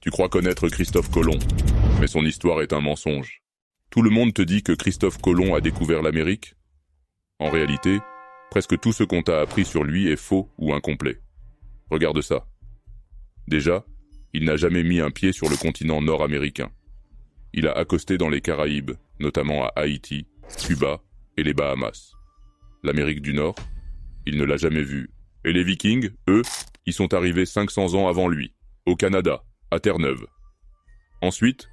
Tu crois connaître Christophe Colomb, mais son histoire est un mensonge. Tout le monde te dit que Christophe Colomb a découvert l'Amérique. En réalité, presque tout ce qu'on t'a appris sur lui est faux ou incomplet. Regarde ça. Déjà, il n'a jamais mis un pied sur le continent nord-américain. Il a accosté dans les Caraïbes, notamment à Haïti, Cuba et les Bahamas. L'Amérique du Nord, il ne l'a jamais vue. Et les Vikings, eux, y sont arrivés 500 ans avant lui, au Canada, à Terre-Neuve. Ensuite,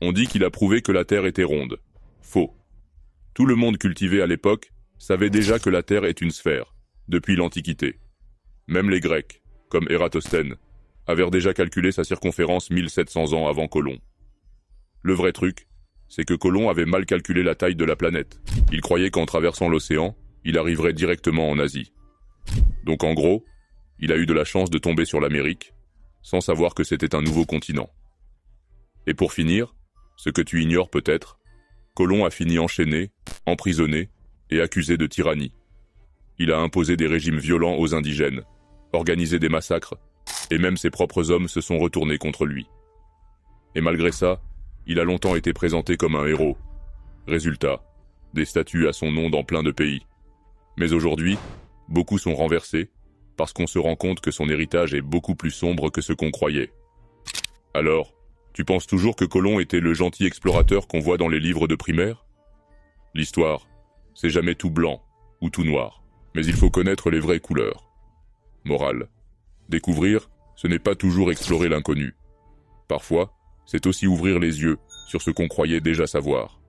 on dit qu'il a prouvé que la Terre était ronde. Faux. Tout le monde cultivé à l'époque savait déjà que la Terre est une sphère, depuis l'Antiquité. Même les Grecs, comme Ératosthène, avaient déjà calculé sa circonférence 1700 ans avant Colomb. Le vrai truc, c'est que Colomb avait mal calculé la taille de la planète. Il croyait qu'en traversant l'océan, il arriverait directement en Asie. Donc en gros, il a eu de la chance de tomber sur l'Amérique, sans savoir que c'était un nouveau continent. Et pour finir, ce que tu ignores peut-être, Colomb a fini enchaîné, emprisonné et accusé de tyrannie. Il a imposé des régimes violents aux indigènes, organisé des massacres, et même ses propres hommes se sont retournés contre lui. Et malgré ça, il a longtemps été présenté comme un héros. Résultat, des statues à son nom dans plein de pays. Mais aujourd'hui, beaucoup sont renversés, parce qu'on se rend compte que son héritage est beaucoup plus sombre que ce qu'on croyait. Alors, tu penses toujours que Colomb était le gentil explorateur qu'on voit dans les livres de primaire? L'histoire, c'est jamais tout blanc ou tout noir, mais il faut connaître les vraies couleurs. Morale. Découvrir, ce n'est pas toujours explorer l'inconnu. Parfois, c'est aussi ouvrir les yeux sur ce qu'on croyait déjà savoir.